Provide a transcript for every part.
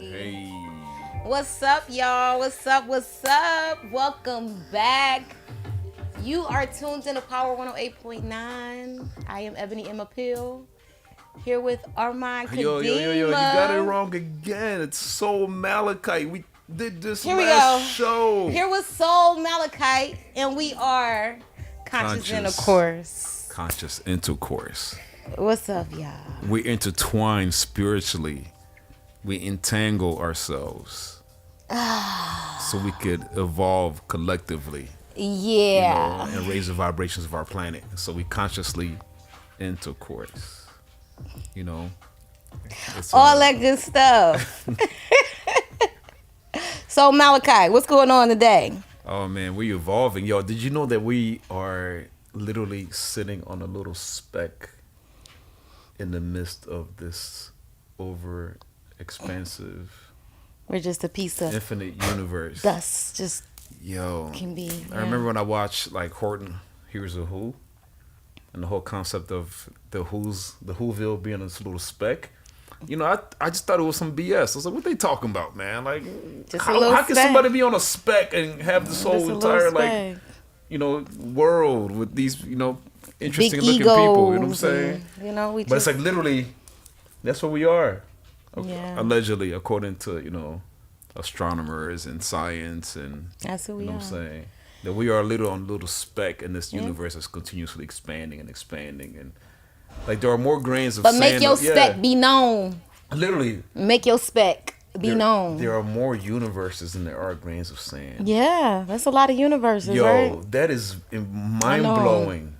Hey. What's up, y'all? What's up? What's up? Welcome back. You are tuned in to Power 108.9. I am Ebony Emma Pill. Here with Armand Kadima. Yo, you got it wrong again. It's Soul Malachite. We did this Here we last go. show. Here with Soul Malachite, and we are Conscious Intercourse. Conscious Intercourse. What's up, y'all? We intertwine spiritually. We entangle ourselves so we could evolve collectively. Yeah. And raise the vibrations of our planet. So we consciously intercourse. You know, it's all that good stuff. So Malachi, what's going on today? Oh man, we evolving. Yo, did you know that we are literally sitting on a little speck in the midst of this over expansive, we're just a piece of infinite universe. dust. Just can be. I remember when I watched like Horton Hears a Who, and the whole concept of the Whoville being this little speck. You know, I just thought it was some BS. I was like, what they talking about, man? Like, how can somebody be on a speck and have this whole entire like, you know, world with these, you know, interesting big looking egos, people? You know what I'm saying? And, you know, it's like literally, that's what we are. Yeah. Allegedly, according to, you know, astronomers and science, and that's who we are. You know what I'm saying? That we are a little speck in this universe that's continuously expanding, and like there are more grains of sand. But make your speck be known. Literally. Make your speck be known. There are more universes than there are grains of sand. Yeah, that's a lot of universes, right? That is mind-blowing.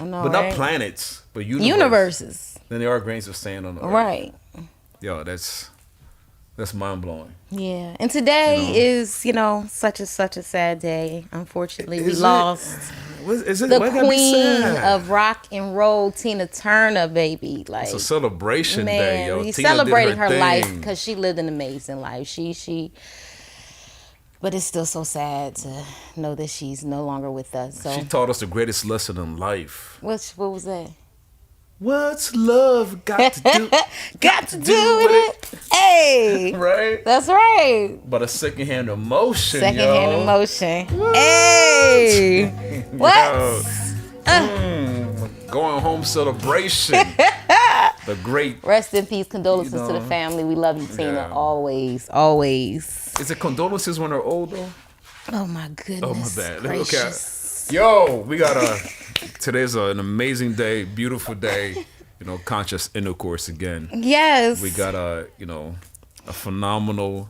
I know, but not planets, but universes. Then there are grains of sand on the earth. Right. Yo, that's mind-blowing. Yeah. And today is, you know, such a sad day. Unfortunately, we lost the queen of rock and roll, Tina Turner, baby. Like, it's a celebration day, yo. We celebrating her life because she lived an amazing life. But it's still so sad to know that she's no longer with us. So she taught us the greatest lesson in life. What was that? What's love got to do? got to do with it. Hey. Right? That's right. But a secondhand emotion, Secondhand emotion. What? Hey. What? Going home celebration. The great. Rest in peace. Condolences to the family. We love you, Tina. Yeah. Always. Always. Is it condolences when they're old, though? Oh, my goodness. Oh, my bad. Gracious. Okay. Yo, we got today's an amazing day, beautiful day, you know, conscious intercourse again. Yes. We got a phenomenal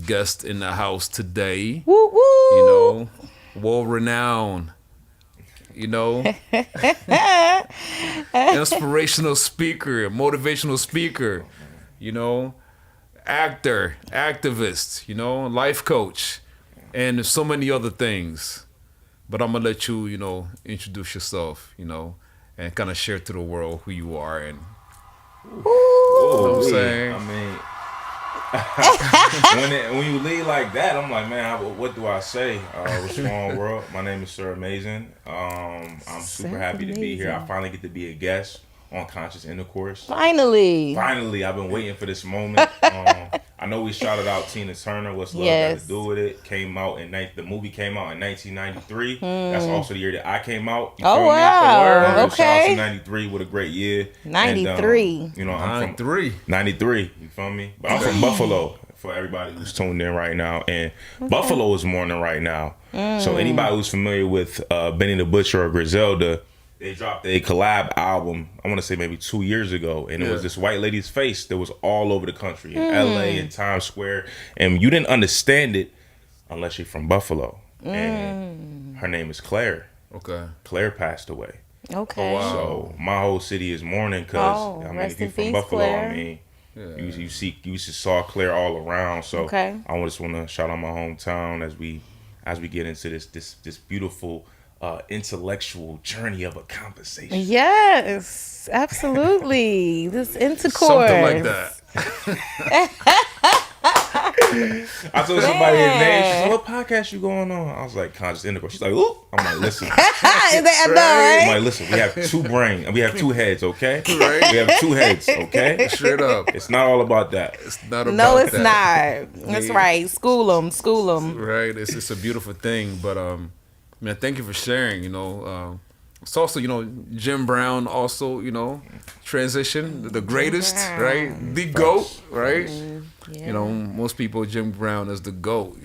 guest in the house today. Woo woo. You know, world-renowned, you know, inspirational speaker, motivational speaker, you know, actor, activist, you know, life coach, and so many other things. But I'm going to let you, you know, introduce yourself, you know, and kind of share to the world who you are. And you know what I'm saying? I mean, when you lead like that, I'm like, man, what do I say? What's wrong, world? My name is Sir Amazing. I'm super happy to be here. I finally get to be a guest on Conscious Intercourse. Finally, I've been waiting for this moment. I know we shouted out Tina Turner. What's love got to do with it? The movie came out in 1993. That's also the year that I came out. Oh wow! Okay. Shout out to 93. What a great year. 93. And, you know, I'm from 93. 93. You feel me? But I'm from Buffalo. For everybody who's tuned in right now, and Buffalo is mourning right now. So anybody who's familiar with Benny the Butcher or Griselda, they dropped a collab album, I want to say maybe 2 years ago, and it was this white lady's face that was all over the country, in LA, in Times Square, and you didn't understand it unless you're from Buffalo. And her name is Claire. Okay. Claire passed away. Okay. Oh, wow. So my whole city is mourning because, if you're from Buffalo, Claire. I mean, you saw Claire all around. So I just want to shout out my hometown as we get into this beautiful intellectual journey of a conversation. Yes, absolutely. This intercourse. Something like that. I told somebody his name. She said, "What podcast you going on?" I was like, "Conscious Intercourse." She's like, "Ooh." I'm like, "Listen." I know, right? I'm like, "Listen, we have two brains and we have two heads, okay? We have two heads, okay? Straight up. It's not all about that." It's not about No, it's that. not. That's right. School them. Right. It's a beautiful thing. But man, thank you for sharing. It's also, Jim Brown also, transition, the greatest, right? The GOAT, right? Yeah. Most people, Jim Brown is the GOAT,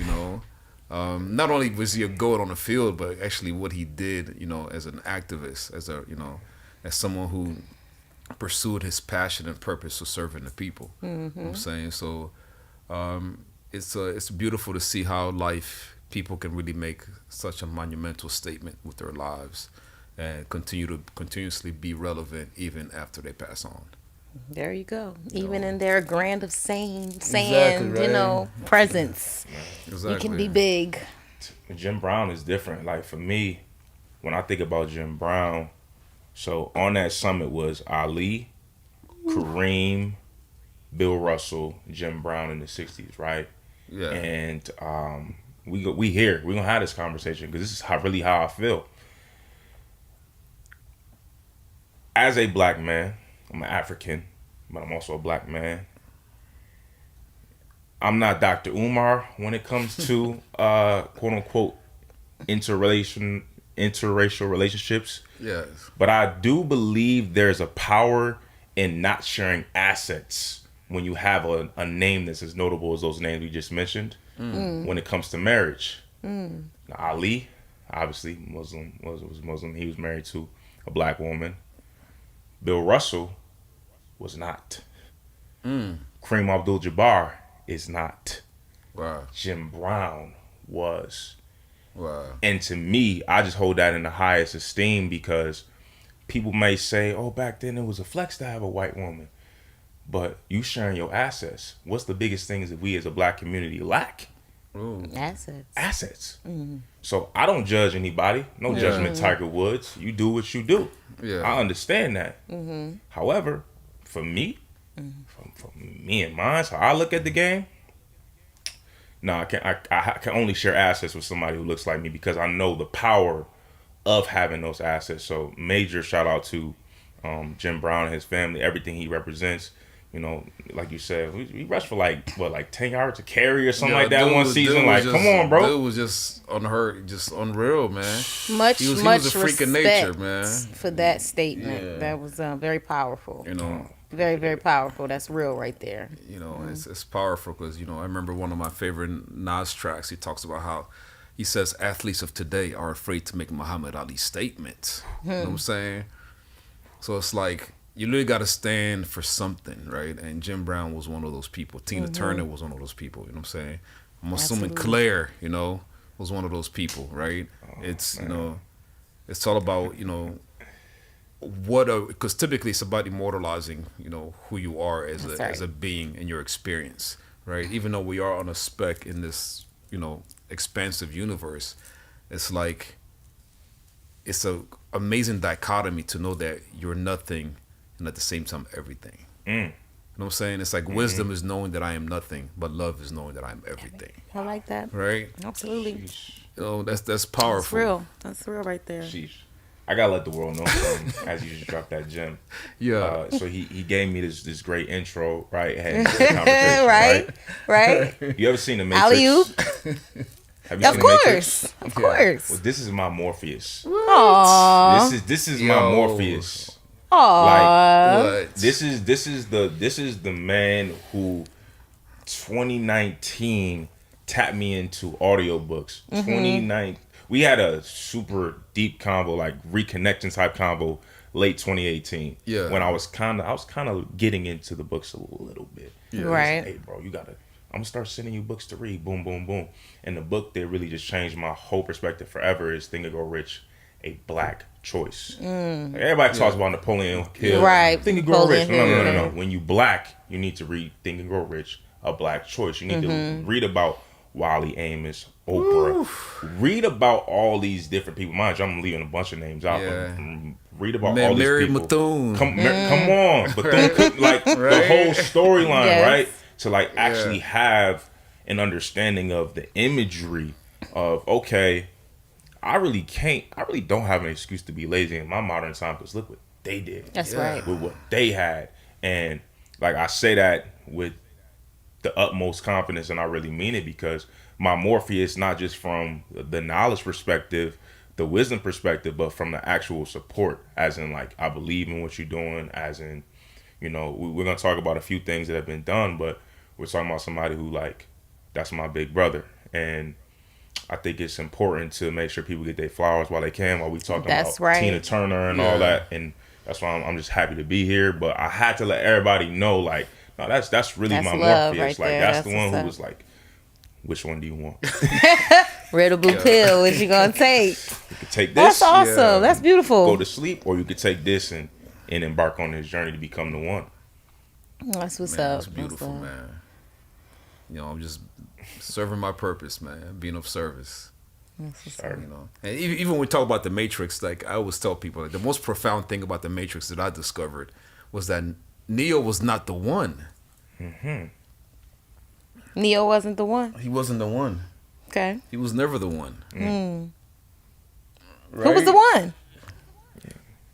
Not only was he a GOAT on the field, but actually what he did, as an activist, as someone who pursued his passion and purpose of serving the people. You know what I'm saying? So it's beautiful to see how people can really make such a monumental statement with their lives and continuously be relevant even after they pass on. There you go. Even in their grand of saying, Exactly, right. presence, Exactly. you can be big. Jim Brown is different. Like for me, when I think about Jim Brown, so on that summit was Ali, Kareem, Bill Russell, Jim Brown in the 60s, right? Yeah. And we're gonna have this conversation because this is really how I feel. As a black man, I'm an African, but I'm also a black man. I'm not Dr. Umar when it comes to quote unquote interracial relationships. Yes. But I do believe there's a power in not sharing assets when you have a name that's as notable as those names we just mentioned when it comes to marriage. Now, Ali, obviously Muslim, was Muslim. He was married to a black woman. Bill Russell was not. Kareem Abdul-Jabbar is not. Wow. Jim Brown was. Wow. And to me, I just hold that in the highest esteem because people may say, "Oh, back then it was a flex to have a white woman." But you sharing your assets. What's the biggest things that we as a black community lack? Ooh. Assets. So I don't judge anybody. No judgment, Tiger Woods. You do what you do. Yeah. I understand that. However, for me, for me and mine, so I look at the game. No, I can only share assets with somebody who looks like me because I know the power of having those assets. So major shout out to Jim Brown and his family, everything he represents. Like you said, we rushed for like 10 yards to carry or something like that one season. Like, come on, bro. Dude was just unhurt, just unreal, man. Much He was a freak of nature, respect man. for that statement. Yeah. That was very powerful. Very, Very powerful. That's real right there. It's powerful because, I remember one of my favorite Nas tracks. He talks about how he says athletes of today are afraid to make Muhammad Ali statements. You know what I'm saying? So it's like, you literally got to stand for something, right? And Jim Brown was one of those people. Tina Turner was one of those people, you know what I'm saying? I'm assuming Claire, was one of those people, right? It's, it's all about, because typically it's about immortalizing, who you are as a being in your experience, right? Even though we are on a speck in this, expansive universe, it's like, it's a amazing dichotomy to know that you're nothing and at the same time everything. You know what I'm saying? It's like wisdom is knowing that I am nothing, but love is knowing that I'm everything. I like that. Right? Absolutely. That's powerful. That's real right there. Sheesh. I gotta let the world know as you just dropped that gem. Yeah. So he gave me this great intro, right? Had this conversation, right. You ever seen the Matrix? Alley-oop. Have you Of seen course. The Matrix? Of course. Well, this is my Morpheus. Aww. This is my Morpheus. Aww. Like this is the man who 2019 tapped me into audiobooks. 29 we had a super deep convo, like reconnecting type convo late 2018. Yeah. When I was kind of getting into the books a little bit. Yeah. Right. Hey bro, I'm gonna start sending you books to read. Boom, boom, boom. And the book that really just changed my whole perspective forever is Think and Grow Rich, a Black Choice. Like everybody talks about Napoleon Hill. Right. Think and Grow Rich. Napoleon No. Hill. When you Black, you need to read Think and Grow Rich, a Black Choice. You need to read about Wally Amos, Oprah. Read about all these different people. Mind you, I'm leaving a bunch of names out. Yeah. Read about Man, all these Mary people. Bethune. Come on. Bethune, like the whole storyline, Yes. right? To like actually have an understanding of the imagery of, okay, I really don't have an excuse to be lazy in my modern time, because look what they did. That's right. With what they had. And like, I say that with the utmost confidence, and I really mean it, because my Morpheus, not just from the knowledge perspective, the wisdom perspective, but from the actual support, as in, like, I believe in what you're doing, as in, you know, we're going to talk about a few things that have been done, but we're talking about somebody who, like, that's my big brother. And I think it's important to make sure people get their flowers while they can, while we talking That's about right. Tina Turner and all that. And that's why I'm just happy to be here. But I had to let everybody know, like, no, that's really That's my love Morpheus. right Like, there. that's That's the one what's who up. was like, which one do you want? Red or blue pill, what you gonna take? You could take this, That's awesome. That's beautiful. go to sleep, or you could take this and embark on this journey to become the one. That's what's Man, up. that's beautiful, What's up? man. You know, I'm just serving my purpose, man. Being of service. Sorry. You know, and even when we talk about the Matrix, like, I always tell people, like, the most profound thing about the Matrix that I discovered was that Neo was not the one. Neo wasn't the one. He wasn't the one. Okay. He was never the one. Who Right? was the one?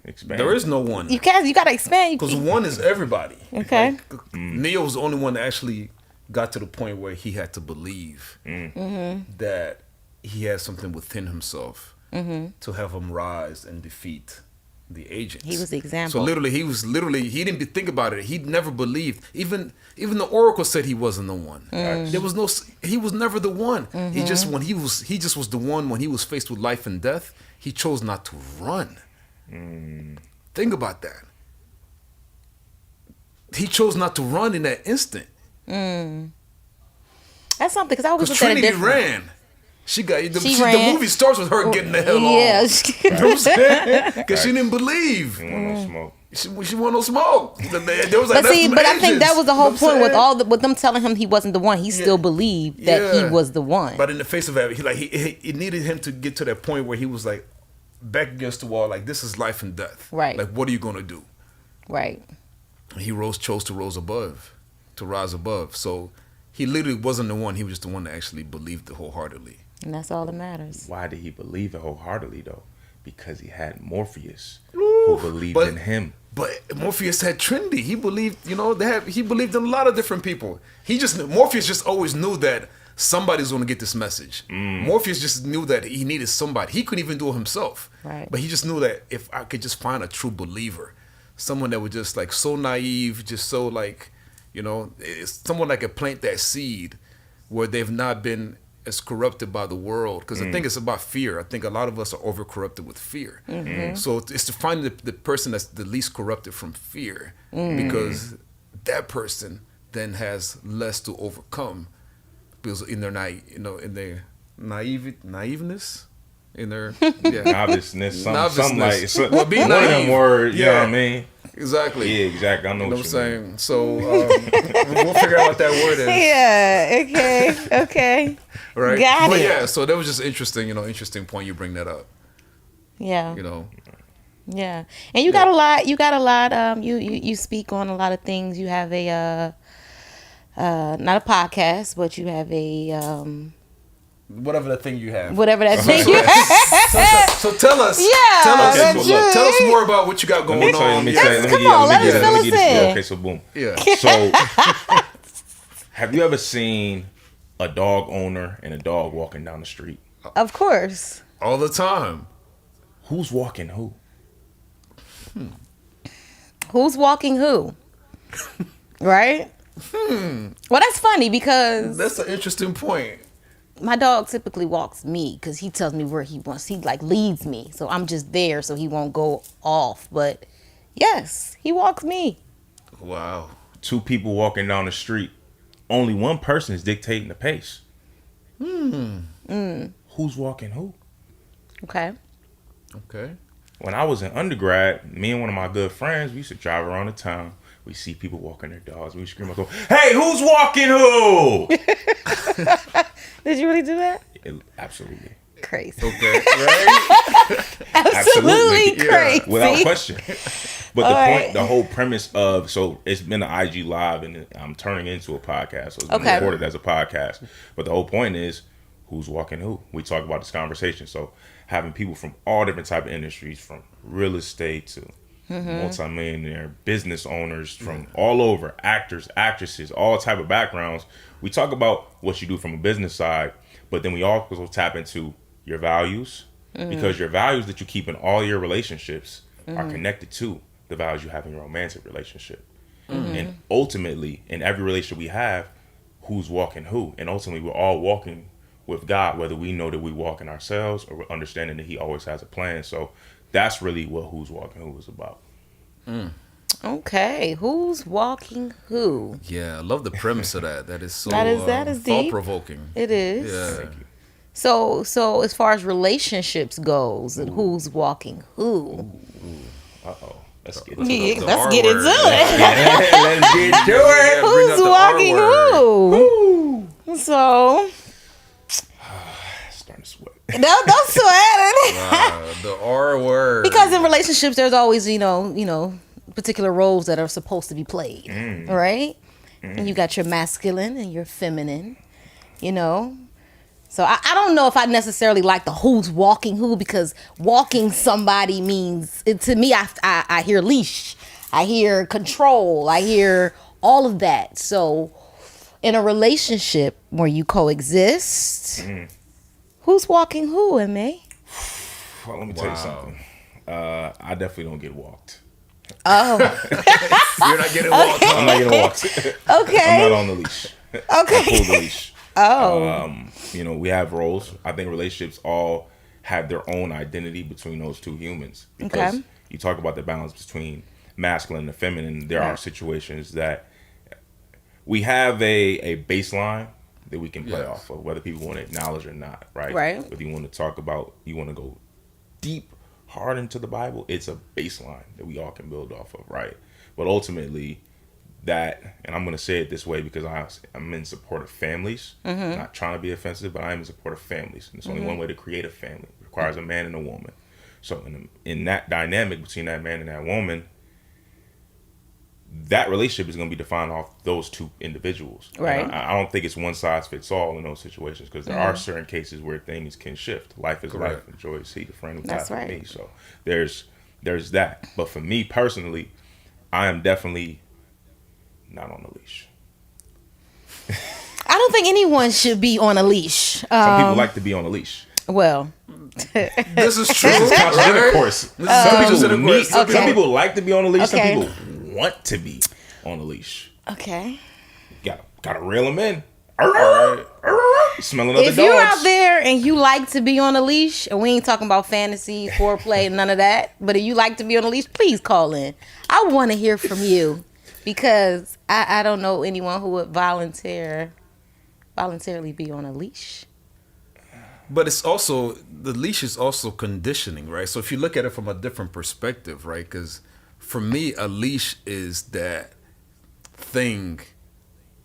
Expand. There is no one. You gotta expand. Because one is everybody. Okay. Like, Neo was the only one that actually got to the point where he had to believe that he had something within himself to have him rise and defeat the agents. He was the example. So literally, he didn't think about it. He never believed. Even the Oracle said he wasn't the one. There was no. He was never the one. He just was the one when he was faced with life and death. He chose not to run. Think about that. He chose not to run in that instant. That's something, because I always Because looked at it Trinity different. ran. She got the ran. movie starts with her getting the hell Yeah. off. You know what I'm saying? Because she didn't believe. You want no smoke. She wanted no smoke. There was like, But see, that's I think that was the whole you know what I'm point with saying? with them telling him he wasn't the one. He still believed that he was the one. But in the face of that, he needed him to get to that point where he was like back against the wall, like, this is life and death. Right. Like, what are you gonna do? Right. And he chose to rise above. So he literally wasn't the one. He was just the one that actually believed it wholeheartedly. And that's all that matters. Why did he believe it wholeheartedly, though? Because he had Morpheus, who believed in him. But Morpheus had Trinity. He believed, he believed in a lot of different people. Morpheus just always knew that somebody's going to get this message. Morpheus just knew that he needed somebody. He couldn't even do it himself. Right. But he just knew that if I could just find a true believer, someone that was just like so naive, just so like, it's someone that could plant that seed where they've not been as corrupted by the world. Because I think it's about fear. I think a lot of us are over corrupted with fear. So it's to find the person that's the least corrupted from fear, because that person then has less to overcome, because in their naiveness, in their Noviceness, something like Well, be one of them naive. words. You know Yeah. what I mean? Exactly. Yeah, exactly. I know You know what what you I'm mean. saying? So we'll figure out what that word is. Yeah. Okay. Right. Got But it. yeah, so that was just interesting, interesting point you bring that up. Yeah. Yeah. And you got a lot. You speak on a lot of things. You have a not a podcast, but you have a Whatever that thing you have. whatever that thing you have. So tell us. Yeah, Tell us. that's it. Tell us more about what you got going on. Come on, let us fill us in. Okay, so boom. Yeah. So, have you ever seen a dog owner and a dog walking down the street? Of course. All the time. Who's walking who? Who's walking who? Right? Well, that's funny because That's an interesting point. my dog typically walks me because he tells me where he wants. He like leads me, so I'm just there so he won't go off. But yes, he walks me. Wow. Two people walking down the street. Only one person is dictating the pace. Who's walking who? Okay. Okay. When I was in undergrad, me and one of my good friends, we used to drive around the town. We see people walking their dogs. We scream, go, "Hey, who's walking who?" Did you really do that? Absolutely. Crazy. Okay, right? Absolutely Yeah. crazy. Without question. But All the right. point, the whole premise of, so it's been an IG live and I'm turning into a podcast. So it's been Okay. recorded as a podcast. But the whole point is who's walking who. We talk about this conversation. So having people from all different type of industries, from real estate to multimillionaire business owners from all over, actors, actresses, all type of backgrounds. We talk about what you do from a business side, but then we also tap into your values, because your values that you keep in all your relationships are connected to the values you have in your romantic relationship. And ultimately, in every relationship we have, who's walking who? And ultimately, we're all walking with God, whether we know that we walk in ourselves or we're understanding that He always has a plan. So that's really what Who's Walking Who is about. Okay, who's walking who? Yeah, I love the premise of that. That is so That is deep. thought provoking. It is. Yeah. So as far as relationships goes, and who's walking who? Uh-oh. Let's get Yeah, into it. let's R get word. into it. Let's get to it. Yeah, bring out Who's the R walking word. who? So Starting to sweat. don't sweat it. The R word. Because in relationships, there's always particular roles that are supposed to be played, right? And you got your masculine and your feminine, So I don't know if I necessarily like the who's walking who, because walking somebody means, to me, I hear leash, I hear control, I hear all of that. So in a relationship where you coexist, who's walking who, M.A.? Well, let me tell you something. I definitely don't get walked. Oh, You're not getting walked I'm on. not getting walked. okay. I'm not on the leash. Okay. I pull the leash. Oh. We have roles. I think relationships all have their own identity between those two humans. Because Okay. you talk about the balance between masculine and feminine. There are situations that we have a baseline that we can play Yes. off of, whether people want to acknowledge or not, right? Right. Whether you want to talk about, you want to go deep, hard into the Bible, it's a baseline that we all can build off of, right? But ultimately, that, and I'm going to say it this way because I'm in support of families, not trying to be offensive, but I am in support of families. And there's only one way to create a family. It requires a man and a woman. So in that dynamic between that man and that woman, that relationship is going to be defined off those two individuals. Right. And I don't think it's one size fits all in those situations, because there are certain cases where things can shift. Life is Correct. life. Enjoy he the friend who That's died for right. me. So there's that. But for me personally, I am definitely not on the leash. I don't think anyone should be on a leash. Some people like to be on a leash. Well, This is true. Intercourse. This is conscious intercourse. Some Okay. people like to be on a leash. Okay. Some people want to be on a leash. okay. Gotta reel them in. Smelling other If dogs. you're out there and you like to be on a leash, and we ain't talking about fantasy, foreplay, none of that, but if you like to be on a leash, please call in. I want to hear from you, because I don't know anyone who would voluntarily be on a leash. But it's also, the leash is also conditioning, right? So if you look at it from a different perspective, right? Because for me, a leash is that thing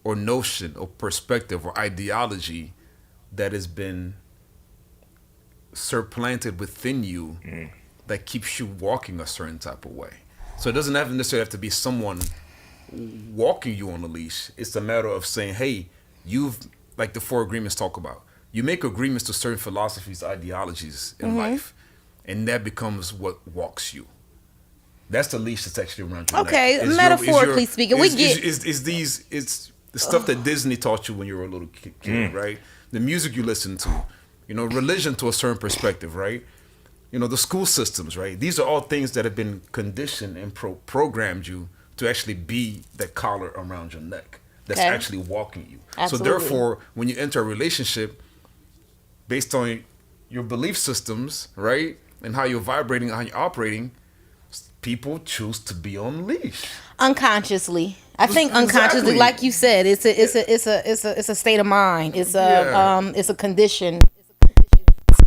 or notion or perspective or ideology that has been supplanted within you that keeps you walking a certain type of way. So it doesn't necessarily have to be someone walking you on a leash. It's a matter of saying, hey, like the 4 agreements talk about, you make agreements to certain philosophies, ideologies in life, and that becomes what walks you. That's the leash that's actually around your Okay, neck. metaphorically speaking, we get- It's the stuff that Disney taught you when you were a little kid, right? The music you listen to, religion to a certain perspective, right? The school systems, right? These are all things that have been conditioned and programmed you to actually be that collar around your neck that's Okay. actually walking you. Absolutely. So therefore, when you enter a relationship, based on your belief systems, right, and how you're vibrating, how you're operating, people choose to be on leash. Unconsciously, I think unconsciously, Exactly. like you said, it's a state of mind. It's a Yeah. it's a condition.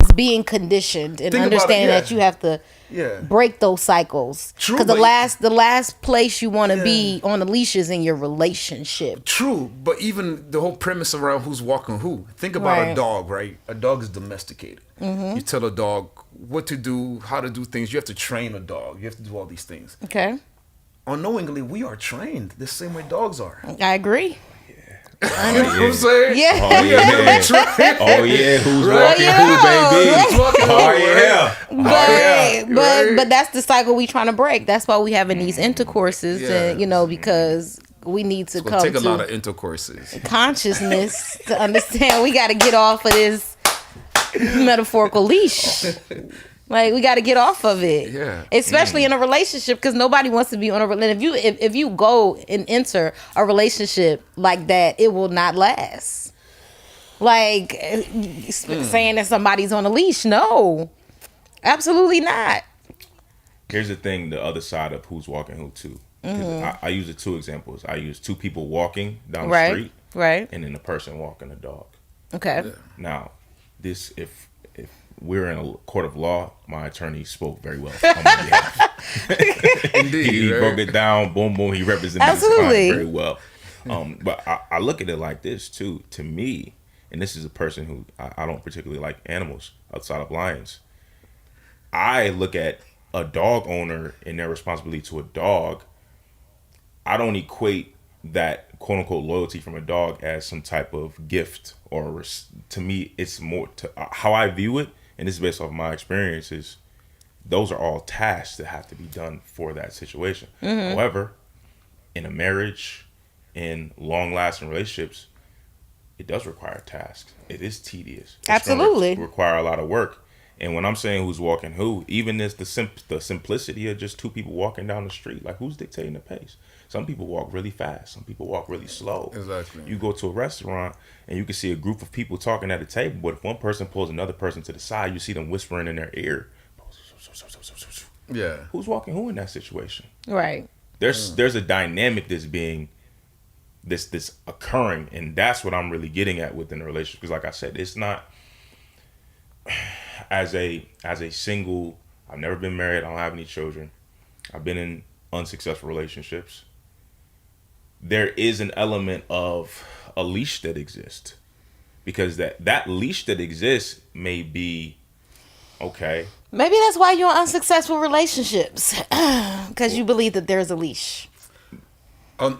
It's being conditioned and Think about it, understanding yeah. that you have to Yeah. break those cycles. True, Because but- the last place you want to Yeah. be on a leash is in your relationship. True, but even the whole premise around who's walking who. Think about Right. a dog, right? A dog is domesticated. You tell a dog what to do, how to do things. You have to train a dog. You have to do all these things. Okay, Unknowingly, we are trained the same way dogs are. I agree. You know what I'm saying? Yeah. Oh yeah. Oh yeah. Who's walking you who, know. baby? Who's walking who, Oh right? yeah. But that's the cycle we trying to break. That's why we having these intercourses, and because we need to It's gonna come take a lot to of intercourses. consciousness to understand we got to get off of this metaphorical leash. Like we got to get off of it, Yeah. especially in a relationship, because nobody wants to be on a relationship. If you go and enter a relationship like that, it will not last. Like saying that somebody's on a leash, no, absolutely not. Here's the thing: the other side of who's walking who too. 'Cause I use the two examples. I use two people walking down the Right, street, right, and then a person walking a dog. okay. Now, this if we're in a court of law, my attorney spoke very well on my behalf. Indeed, He right? broke it down. Boom, boom. He represented his Absolutely. client very well. But I look at it like this too. To me, and this is a person who I don't particularly like animals outside of lions. I look at a dog owner and their responsibility to a dog. I don't equate that quote unquote loyalty from a dog as some type of gift or to me, it's more to how I view it. And this is based off my experiences. Those are all tasks that have to be done for that situation. However, in a marriage, in long-lasting relationships, it does require tasks. It is tedious. It's Absolutely. gonna require a lot of work. And when I'm saying who's walking who, even this the simplicity of just two people walking down the street, like who's dictating the pace? Some people walk really fast. Some people walk really slow. Exactly. You go to a restaurant and you can see a group of people talking at a table, but if one person pulls another person to the side, you see them whispering in their ear. Yeah. Who's walking who in that situation? Right. There's a dynamic that's being this occurring, and that's what I'm really getting at within a relationship. Because like I said, it's not as a single. I've never been married. I don't have any children. I've been in unsuccessful relationships. There is an element of a leash that exists, because that leash that exists may be okay. Maybe that's why you're in unsuccessful relationships, because you believe that there's a leash.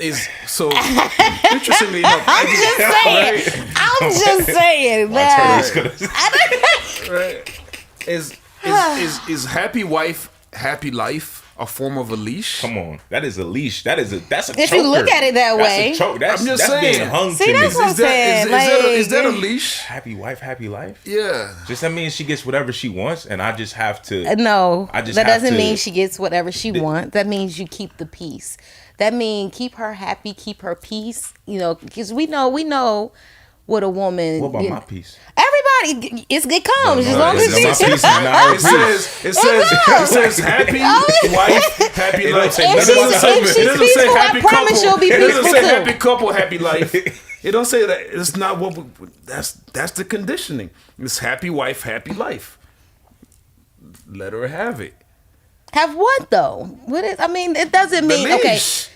Is so interestingly enough. I'm just saying. Right. Is happy wife, happy life a form of a leash? Come on, that is a leash. That's a If you look at it that way. That's I'm just that's saying. being hung See, to that's me. what I'm saying. Is that a leash? Happy wife, happy life. Yeah. Just that means she gets whatever she wants, and I just have to. No, I just that have doesn't to- mean she gets whatever she wants. That means you keep the peace. That means keep her happy, keep her peace. Because we know what a woman. What about my piece? Everybody, it comes as long it's as my she. piece is not her piece. It says happy wife, happy It don't life. say It nothing doesn't about say- the she's it doesn't say peaceful, I happy promise couple. she'll be It doesn't peaceful say too. happy couple, happy life. It don't say that. It's not what. That's the conditioning. It's happy wife, happy life. Let her have it. Have what though? What is? I mean, it doesn't mean The okay. leash.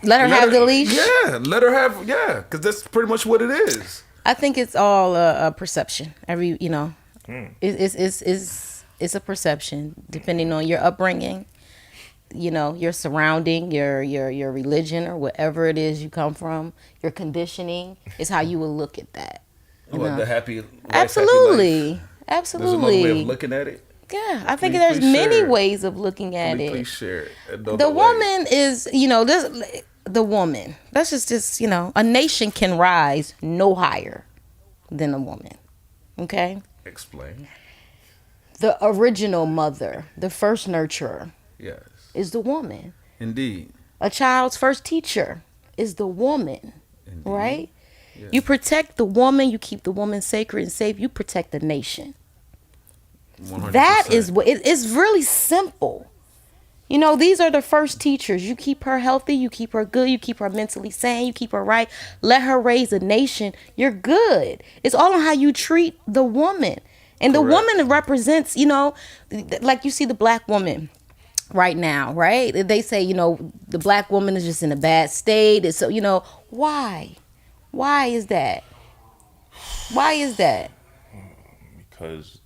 Let her have the leash. Yeah, let her have. Yeah, because that's pretty much what it is. I think it's all a perception. It's a perception depending on your upbringing, your surrounding, your religion or whatever it is you come from, your conditioning is how you will look at that. What, the happy life, Absolutely, happy life? There's another way of absolutely. looking at it. Yeah, I think Please- there's please many share. ways of looking at Please, it. please share it. The woman is, the woman. That's just, a nation can rise no higher than a woman. Okay? Explain. The original mother, the first nurturer Yes, is the woman. indeed. A child's first teacher is the woman, right? Yeah. You protect the woman, you keep the woman sacred and safe, you protect the nation. 100%. That is what it's really simple. These are the first teachers. You keep her healthy, you keep her good, you keep her mentally sane, you keep her right. Let her raise a nation. You're good. It's all on how you treat the woman. And the Correct. woman represents, like you see the black woman right now, right? They say, the black woman is just in a bad state. And so, why? Why is that? Why is that? Because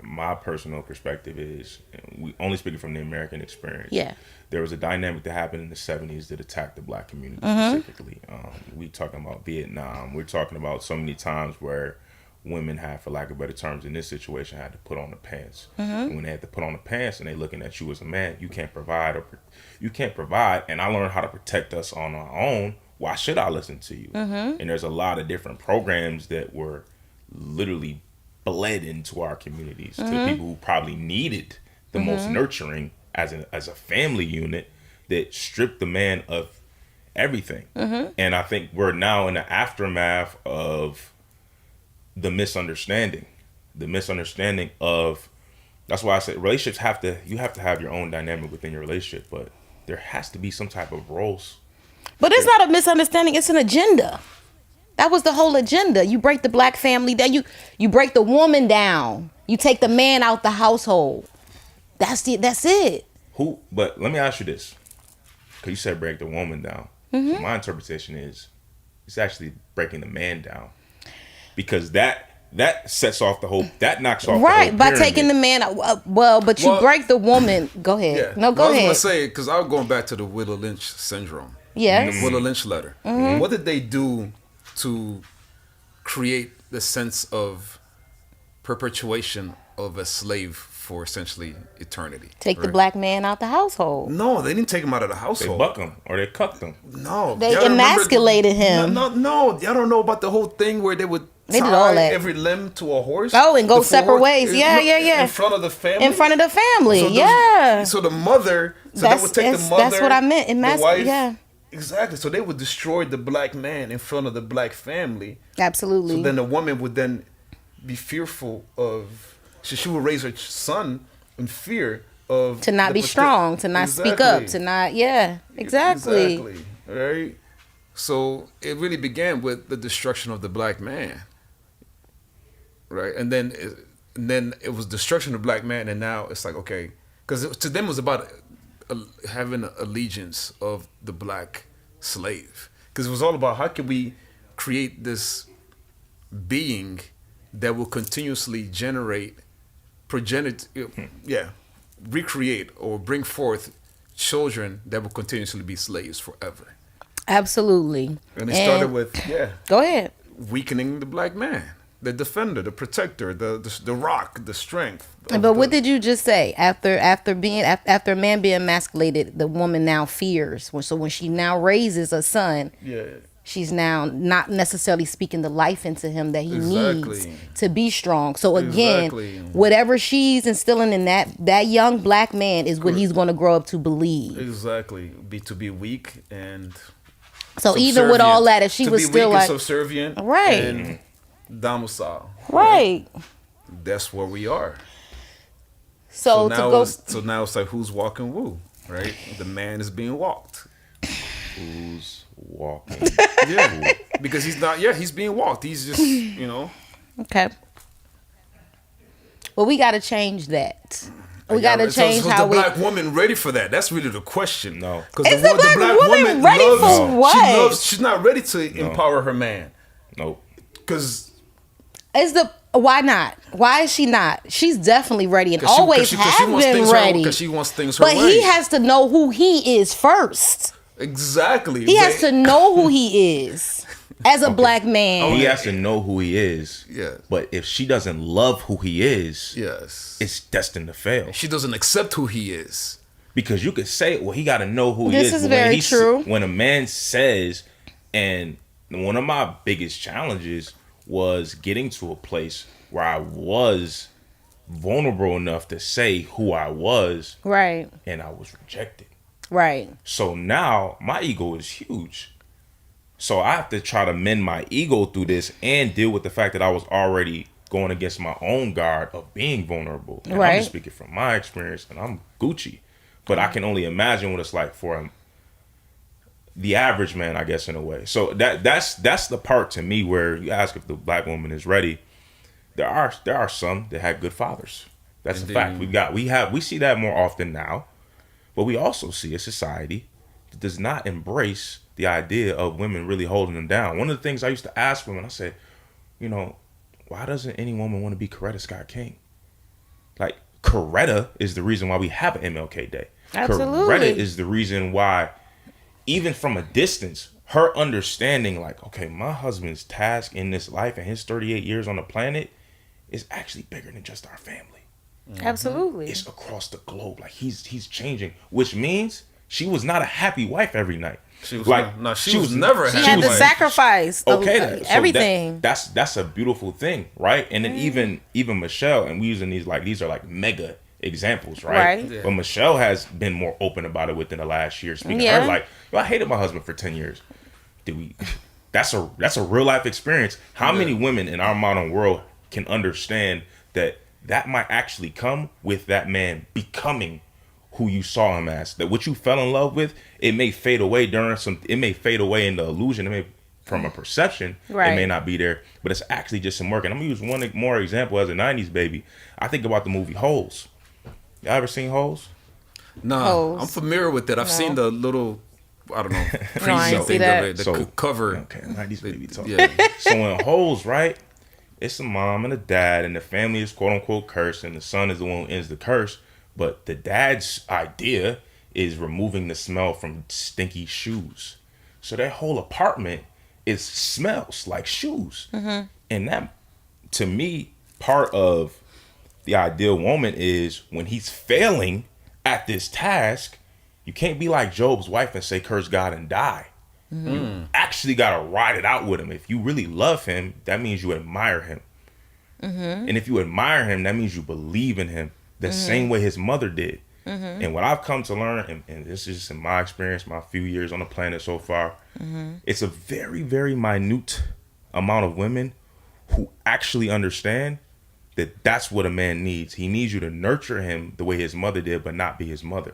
my personal perspective is, we only speaking from the American experience. Yeah. There was a dynamic that happened in the 70s that attacked the black community Mm-hmm. specifically. We talking about Vietnam. We're talking about so many times where women had, for lack of better terms, in this situation, had to put on the pants. Mm-hmm. And when they had to put on the pants and they looking at you as a man, you can't provide. And I learned how to protect us on our own. Why should I listen to you? Mm-hmm. And there's a lot of different programs that were literally bled into our communities to people who probably needed the most nurturing as a family unit, that stripped the man of everything. And I think we're now in the aftermath of the misunderstanding of, that's why I said relationships you have to have your own dynamic within your relationship, but there has to be some type of roles. But it's not a misunderstanding. It's an agenda. That was the whole agenda. You break the black family down. You break the woman down. You take the man out the household. That's it. But let me ask you this, because you said break the woman down. My interpretation is it's actually breaking the man down, because that sets off that knocks off Right, the by whole taking the man out. But you break the woman. Go ahead. Yeah. No, go I was ahead. gonna say, because I was going back to the Willow Lynch syndrome. Yes. The Willow Lynch letter. What did they do to create the sense of perpetuation of a slave for essentially eternity? Take the right? black man out the household. No, they didn't take him out of the They household. buck him or they cuck them. No, They y'all remember- emasculated him. No, y'all don't know about the whole thing where they would They tie did all that. every limb to a horse. Oh, and go The separate four- ways. Yeah. In front of the family. In front of the family. So yeah. So the mother. So they would take the mother. That's what I meant. The wife. Yeah. Exactly. So they would destroy the black man in front of the black family. Absolutely. So then the woman would then be fearful of. She would raise her son in fear of to not be strong, to not speak up, to not. Yeah. Exactly. Exactly. Right. So it really began with the destruction of the black man. Right, and then it was destruction of the black man, and now it's like, okay, because to them it was about having an allegiance of the black slave, because it was all about how can we create this being that will continuously recreate or bring forth children that will continuously be slaves forever. Absolutely. And it started with Go ahead. weakening the black man. The defender, the protector, the rock, the strength. But what did you just say? After a man being emasculated, the woman now fears. So when she now raises a son, she's now not necessarily speaking the life into him that he needs to be strong. So again, whatever she's instilling in that young black man is what he's going to grow up to believe. Exactly, to be weak and. So even with all that, if she was still like subservient, right. And domicile. Right. That's where we are. So now it's like who's walking woo, right? The man is being walked. Who's walking? Yeah, because he's not. Yeah, he's being walked. He's just, Okay. Well, we got to change that. We got to change so how the black woman ready for that? That's really the question. No, because the black woman ready for what? She's not ready to empower her man. Nope. Because. Why not? Why is she not? She's definitely ready and always has been ready. Because she wants things her way. But he has to know who he is first. Exactly. He has to know who he is as a black man. He has to know who he is. Yeah. But if she doesn't love who he is, it's destined to fail. She doesn't accept who he is. Because you could say, well, he got to know who he is. This is very true. When a man says, and one of my biggest challenges was getting to a place where I was vulnerable enough to say who I was. Right. And I was rejected. Right. So now my ego is huge. So I have to try to mend my ego through this and deal with the fact that I was already going against my own guard of being vulnerable. And I'm just speaking from my experience, and I'm Gucci. But I can only imagine what it's like for the average man, I guess, in a way. So that's the part to me where you ask if the black woman is ready. there are some that had good fathers. That's Indeed. a fact. We see that more often now, but we also see a society that does not embrace the idea of women really holding them down. One of the things I used to ask women, I said, why doesn't any woman want to be Coretta Scott King? Like, Coretta is the reason why we have an MLK Day. Absolutely. Coretta is the reason why, even from a distance, her understanding, like, okay, my husband's task in this life and his 38 years on the planet is actually bigger than just our family. Absolutely. It's across the globe. Like, he's changing, which means she was not a happy wife every night. She was like, she was never a She happy had to wife. sacrifice everything. That's a beautiful thing, right? And then even Michelle, and we using these are like mega examples, right? Right. Yeah. But Michelle has been more open about it within the last year. Speaking Yeah. of her, like, I hated my husband for 10 years. That's a real life experience. How many women in our modern world can understand that might actually come with that man becoming who you saw him as? That what you fell in love with, it may fade away it may fade away in the illusion. It may, from a perception, Right. it may not be there, but it's actually just some work. And I'm gonna use one more example as a 90s baby. I think about the movie Holes. Y'all ever seen Holes? Nah, Hoes. I'm familiar with that. I've seen the little, I don't know, I ain't preview see thing that. of it, the So- cover. Okay, 90s baby talk. Yeah. So in Holes, right, it's a mom and a dad, and the family is quote unquote cursed, and the son is the one who ends the curse. But the dad's idea is removing the smell from stinky shoes. So that whole apartment smells like shoes. Mm-hmm. And that, to me, part of the ideal woman is when he's failing at this task, you can't be like Job's wife and say, curse God and die. You actually got to ride it out with him. If you really love him, that means you admire him. And if you admire him, that means you believe in him the same way his mother did. And what I've come to learn, and this is just in my experience, my few years on the planet so far, it's a very, very minute amount of women who actually understand that that's what a man needs. He needs you to nurture him the way his mother did, but not be his mother.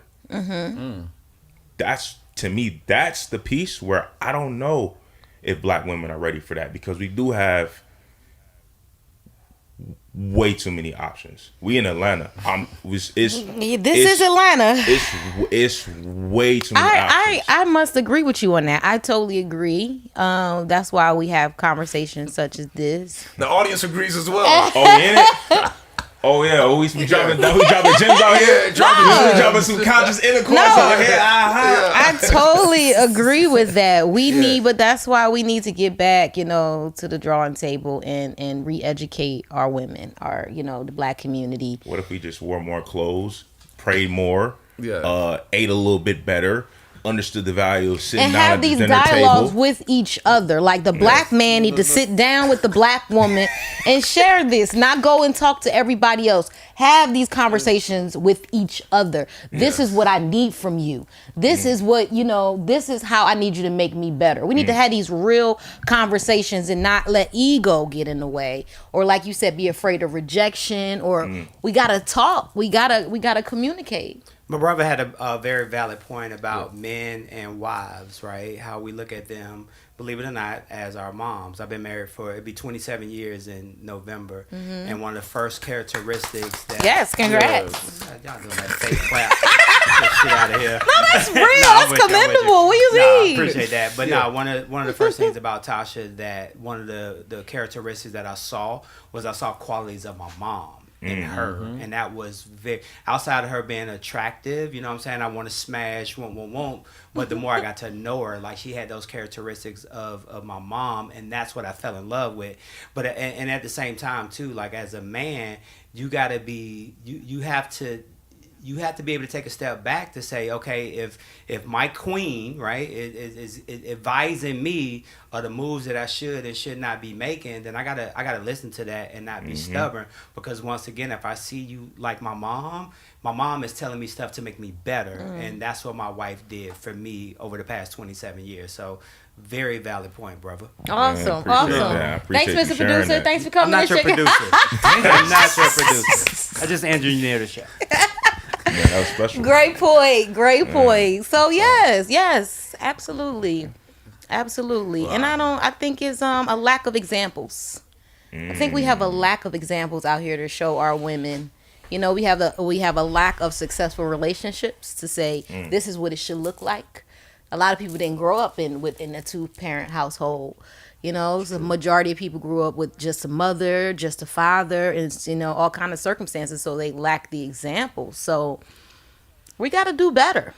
That's, to me, that's the piece where I don't know if black women are ready for that, because we do have way too many options. We in Atlanta. This is Atlanta. It's way too many options. I must agree with you on that. I totally agree. That's why we have conversations such as this. The audience agrees as well. Oh, you in it? Oh yeah, we dropping gems out here. Dropping some conscious intercourse out here. I totally agree with that. We need, but that's why we need to get back, to the drawing table and re-educate our women, the black community. What if we just wore more clothes, prayed more, Yeah. ate a little bit better, understood the value of sitting And down have at the these dinner dialogues table? with each other. Like the black man need to sit down with the black woman and share this, not go and talk to everybody else. Have these conversations with each other. This is what I need from you. This is what, this is how I need you to make me better. We need to have these real conversations and not let ego get in the way. Or like you said, be afraid of rejection, or we got to talk. We got to communicate. My brother had a very valid point about men and wives, right? How we look at them, believe it or not, as our moms. I've been married it'd be 27 years in November. And one of the first characteristics that... Yes, congrats. Y'all doing that fake clap. Get this shit out of here. No, that's real. That's commendable. What do you I mean? appreciate that. But one of the first things about Tasha, that one of the characteristics that I saw qualities of my mom in her, and that was very, outside of her being attractive, you know what I'm saying, I want to smash, won't, but the more I got to know her, like, she had those characteristics of my mom, and that's what I fell in love with. But and at the same time too, like, as a man, you gotta be, you have to be able to take a step back to say, okay, if my queen, right, is advising me of the moves that I should and should not be making, then I gotta listen to that and not be stubborn. Because once again, if I see you like my mom is telling me stuff to make me better, and that's what my wife did for me over the past 27 years. So, very valid point, brother. Awesome. appreciate that. I Thanks, appreciate you Mr. sharing Producer. that. Thanks for I'm coming not in. your producer. I'm not your producer. I just engineered the show. Yeah, that was special. Great point. So yes, absolutely. And I think it's a lack of examples. I think we have a lack of examples out here to show our women. You know, we have a lack of successful relationships to say this is what it should look like. A lot of people didn't grow up in a 2-parent household. You know, the majority of people grew up with just a mother, just a father, and, you know, all kind of circumstances. So they lack the example. So we got to do better.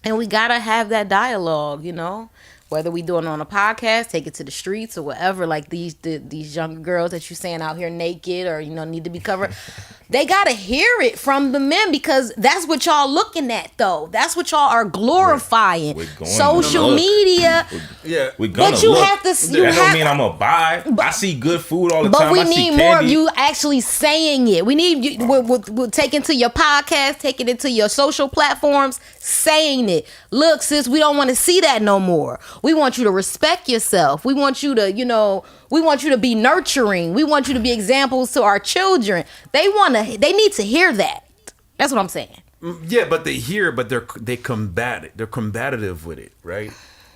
And we got to have that dialogue, you know. Whether we do it on a podcast, take it to the streets or whatever, like these younger girls that you're saying out here naked or, you know, need to be covered. They got to hear it from the men because that's what y'all looking at, though. That's what y'all are glorifying. Social media. We're gonna but you look. have to. That don't mean I'm going to buy. I see good food all the time. But we I see need candy. more of you actually saying it. We need you. We'll take it to your podcast, take it into your social platforms, saying it. Look, sis, we don't want to see that no more. We want you to respect yourself. We want you to, you know, we want you to be nurturing. We want you to be examples to our children. They need to hear that. That's what I'm saying. Yeah, but they hear, but they combat it. They're combative with it, right?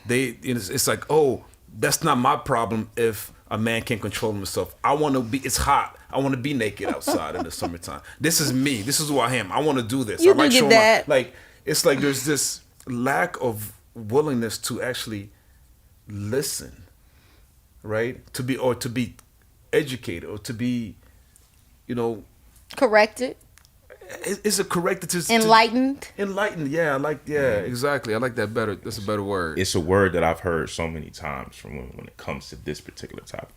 It's like, oh, that's not my problem if a man can't control himself. I want to be. It's hot. I want to be naked outside in the summertime. This is me. This is who I am. I want to do this. You I like do get showing that. like it's like there's this lack of willingness to actually listen, right? To be educated or to be, you know, Corrected. Is it corrected to Enlightened? Enlightened, yeah. Exactly. I like that better. That's a better word. It's a word that I've heard so many times from women when it comes to this particular topic.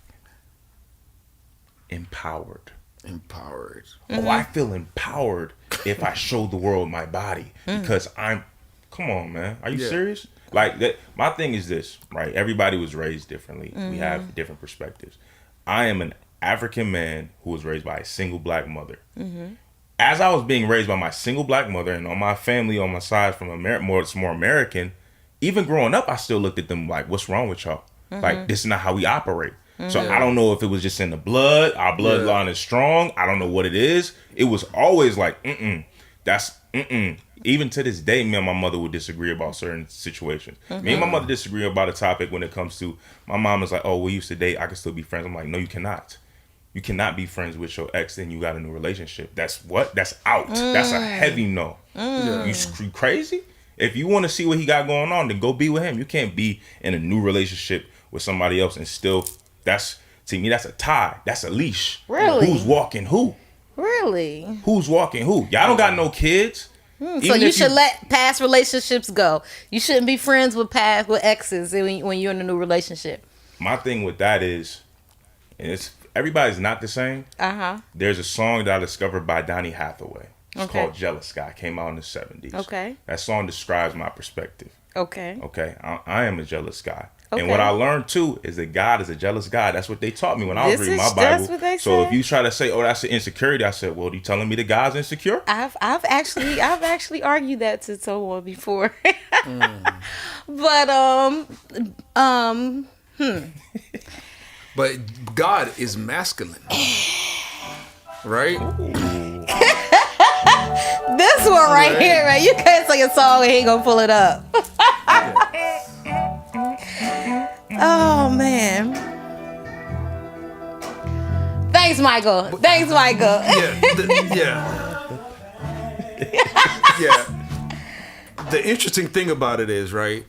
Empowered. Mm-hmm. Oh, I feel empowered if I show the world my body because come on, man. Are you serious? Like that. My thing is this, right? Everybody was raised differently. We have different perspectives. I am an African man who was raised by a single black mother. As I was being raised by my single black mother and on my family on my side from more American, even growing up, I still looked at them like, what's wrong with y'all? Like, this is not how we operate. So I don't know if it was just in the blood. Our bloodline is strong. I don't know what it is. It was always like, that's. Even to this day, me and my mother would disagree about certain situations. Me and my mother disagree about a topic when it comes to, my mom is like, oh, we used to date. I can still be friends. I'm like, no, you cannot. You cannot be friends with your ex and you got a new relationship. That's what? That's out. That's a heavy no. You crazy? If you want to see what he got going on, then go be with him. You can't be in a new relationship with somebody else and still, to me, that's a tie. That's a leash. Really? Who's walking who? Really? Who's walking who? Y'all don't got no kids. So you should let past relationships go. You shouldn't be friends with exes when you're in a new relationship. My thing with that is, and everybody's not the same. There's a song that I discovered by Donny Hathaway. It's called Jealous Guy. Came out in the 70s. Okay. That song describes my perspective. Okay. I am a jealous guy. Okay. And what I learned too is that God is a jealous God. That's what they taught me when I was reading my Bible. That's what they said. So if you try to say, "Oh, that's an insecurity," I said, "Well, are you telling me the God's insecure?" I've actually argued that to someone before, but But God is masculine, right? This one right here, man. You can't sing a song and he ain't gonna pull it up. Oh man. Thanks, Michael. The interesting thing about it is, right,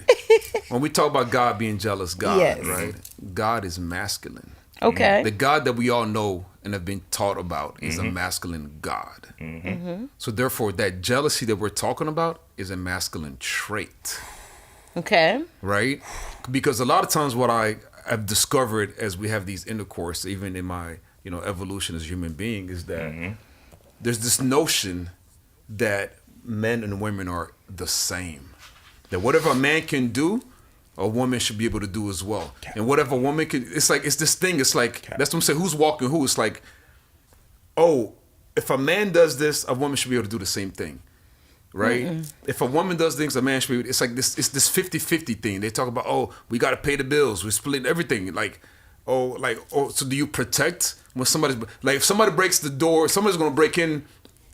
when we talk about God being jealous, right? God is masculine. Okay. The God that we all know and have been taught about is a masculine God. So therefore, that jealousy that we're talking about is a masculine trait. Okay. Right? Because a lot of times what I have discovered as we have these intercourse, even in my, evolution as a human being, is that there's this notion that men and women are the same. That whatever a man can do, a woman should be able to do as well. And whatever a woman can, it's this thing, it's like, that's what I'm saying, who's walking who? It's like, oh, if a man does this, a woman should be able to do the same thing. Right? If a woman does things, a man should be, it's like this 50-50 thing. They talk about, oh, we got to pay the bills. We're splitting everything. So do you protect when if somebody breaks the door, somebody's going to break in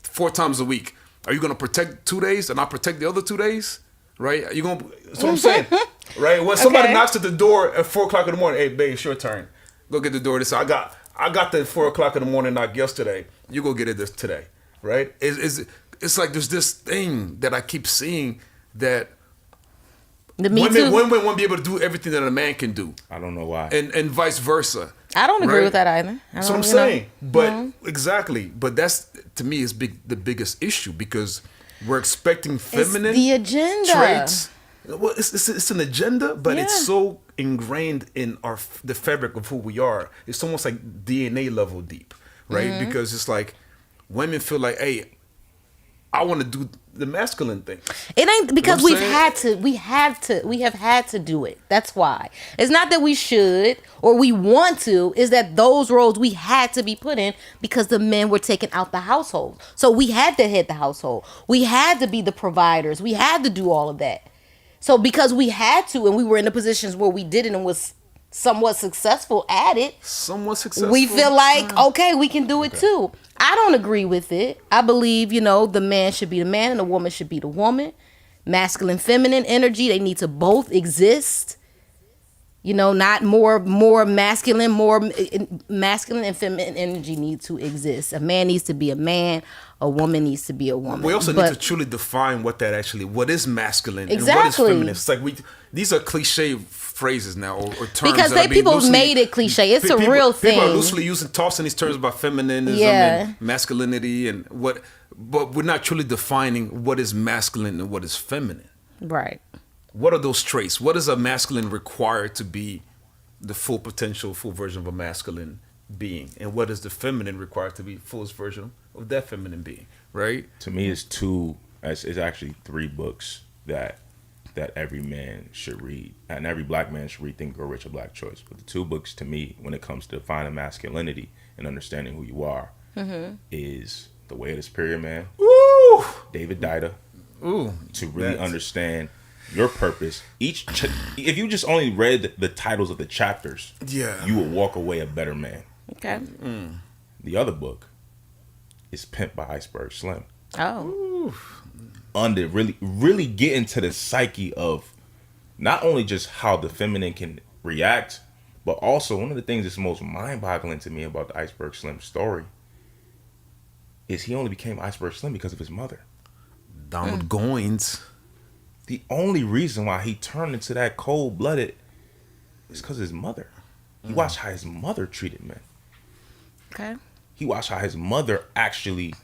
4 times a week. Are you going to protect 2 days and not protect the other 2 days? Right? Are you going to, that's what I'm saying. Right? When somebody knocks at the door at 4 o'clock in the morning, hey, babe, it's your turn. Go get the door. I I got the 4:00 in the morning knock yesterday. You go get it this today, right? It's like there's this thing that I keep seeing that The Me women Too. won't be able to do everything that a man can do, I don't know why. and vice versa. I don't agree right? with that either. That's what I'm saying. But exactly. But that's, to me, is the biggest issue, because we're expecting feminine It's the agenda. traits. Well, it's an agenda, but it's Yeah. so ingrained in the fabric of who we are. It's almost like DNA level deep, right? Mm-hmm. Because it's like women feel like, hey, I want to do the masculine thing. It ain't because You know what we've I'm had to. We have had to do it. That's why. It's not that we should or we want to. Is that those roles we had to be put in because the men were taken out the household. So we had to head the household. We had to be the providers. We had to do all of that. So because we had to, and we were in the positions where we did it and was somewhat successful at it, Somewhat successful. we feel like, okay, we can do it too. I don't agree with it. I believe, the man should be the man and the woman should be the woman. Masculine, feminine energy, they need to both exist. Not more masculine, masculine and feminine energy need to exist. A man needs to be a man. A woman needs to be a woman. We also need to truly define what is masculine and what is Exactly. feminine. It's like these are cliche phrases now, or terms Because that are being people loosely- made it cliche. It's a people, real People are thing. loosely tossing these terms about feminism Yeah. and masculinity and what, but we're not truly defining what is masculine and what is feminine. Right. What are those traits? What is a masculine required to be the full potential, full version of a masculine being? And what is the feminine required to be fullest version of that feminine being, right? To me, it's actually 3 books that every man should read, and every black man should read. Think and Grow Rich, A Black Choice. But the 2 books to me, when it comes to defining masculinity and understanding who you are, is The Way of the Superior Man, Woo! David Dida, Ooh. to really That's- understand your purpose. If you just only read the titles of the chapters, Yeah. you will walk away a better man. Okay. The other book is Pimp by Iceberg Slim. Oh. Under really get into the psyche of not only just how the feminine can react, but also one of the things that's most mind-boggling to me about the Iceberg Slim story is he only became Iceberg Slim because of his mother. Donald Goines. The only reason why he turned into that cold-blooded is because of his mother. He watched how his mother treated men. Okay. He watched how his mother actually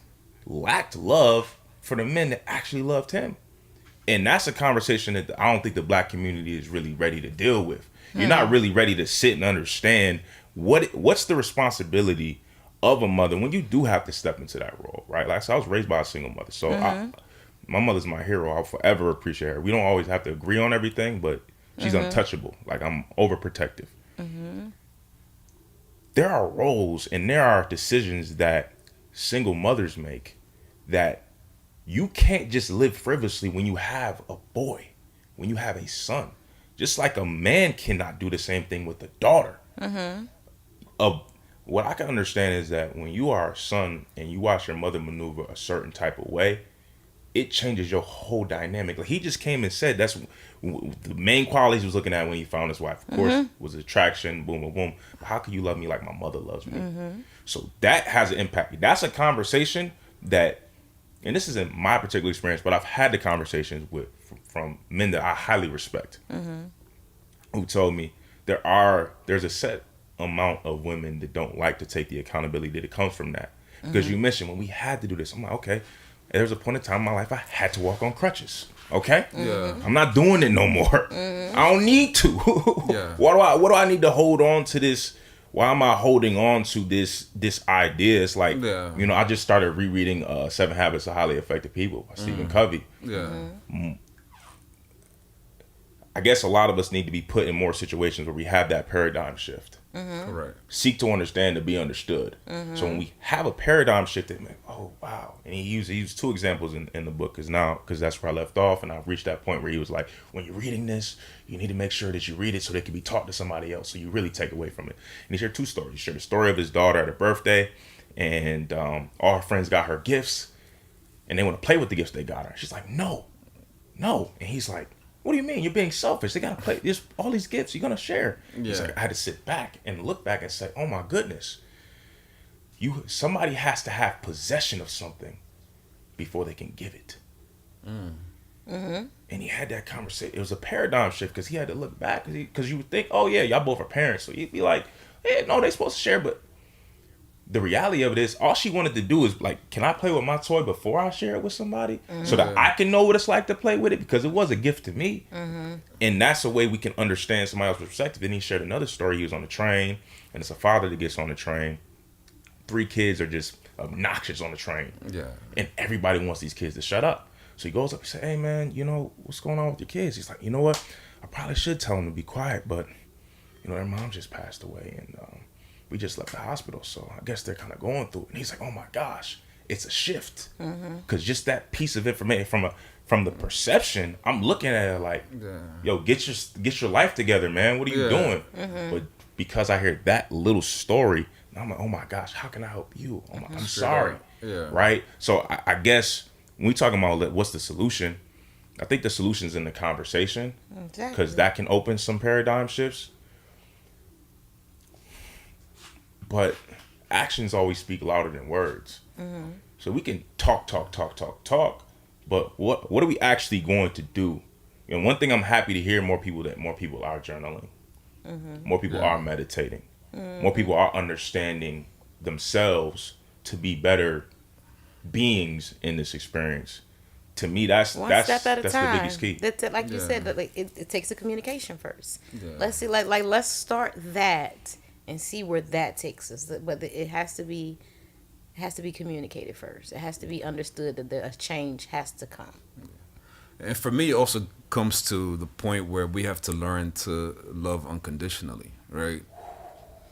lacked love for the men that actually loved him. And that's a conversation that I don't think the black community is really ready to deal with. You're not really ready to sit and understand what's the responsibility of a mother when you do have to step into that role, right? Like, so I was raised by a single mother. So my mother's my hero. I'll forever appreciate her. We don't always have to agree on everything, but she's untouchable. Like, I'm overprotective. There are roles and there are decisions that single mothers make that you can't just live frivolously when you have a boy, when you have a son. Just like a man cannot do the same thing with a daughter. What I can understand is that when you are a son and you watch your mother maneuver a certain type of way, it changes your whole dynamic. Like, he just came and said that's the main qualities he was looking at when he found his wife. Of course, was attraction, boom, boom, boom. But how can you love me like my mother loves me? So that has an impact. That's a conversation that, and this isn't my particular experience, but I've had the conversations from men that I highly respect, who told me there's a set amount of women that don't like to take the accountability that comes from that. Because you mentioned when we had to do this, I'm like, okay, there was a point in time in my life I had to walk on crutches. Okay, Yeah. I'm not doing it no more. I don't need to. Yeah. What do I need to hold on to this? Why am I holding on to this idea? It's like, Yeah. I just started rereading 7 Habits of Highly Effective People by Stephen Covey. Yeah. I guess a lot of us need to be put in more situations where we have that paradigm shift. Correct. Seek to understand, to be understood. So when we have a paradigm shift, it's like, oh wow. And he used 2 examples in the book because that's where I left off, and I've reached that point where he was like, when you're reading this, you need to make sure that you read it so they can be taught to somebody else, so you really take away from it. And he shared 2 stories. He shared the story of his daughter at her birthday, and all her friends got her gifts, and they want to play with the gifts they got her. She's like, no. And he's like, what do you mean? You're being selfish. They got to play. There's all these gifts you're going to share. He's Yeah. like, I had to sit back and look back and say, oh my goodness. somebody has to have possession of something before they can give it. And he had that conversation. It was a paradigm shift because he had to look back because you would think, oh yeah, y'all both are parents, so you'd be like, hey, no, they supposed to share. But the reality of it is, all she wanted to do is like, can I play with my toy before I share it with somebody, so that I can know what it's like to play with it, because it was a gift to me. And that's a way we can understand somebody else's perspective. And he shared another story. He was on the train, and it's a father that gets on the train. 3 kids are just obnoxious on the train. Yeah. And everybody wants these kids to shut up. So he goes up, he said, hey man, you know, what's going on with your kids? He's like, you know what? I probably should tell them to be quiet, but you know, their mom just passed away, and we just left the hospital, so I guess they're kind of going through it. And he's like, oh my gosh, it's a shift. Because just that piece of information from the perception, I'm looking at it like, yo, get your life together, man. What are you doing? But because I hear that little story, I'm like, oh my gosh, how can I help you? I'm sorry. Right? So I guess when we talking about what's the solution, I think the solution's in the conversation, because that can open some paradigm shifts. But actions always speak louder than words. So we can talk, but what are we actually going to do? You know, one thing I'm happy to hear more people are journaling, more people are meditating, more people are understanding themselves to be better beings in this experience. To me, that's One step at a time. The biggest key. That's it, like you said, that like it takes a communication first. Let's see, like let's start that and see where that takes us. But it has to be communicated first. It has to be understood that a change has to come. And for me, it also comes to the point where we have to learn to love unconditionally, right?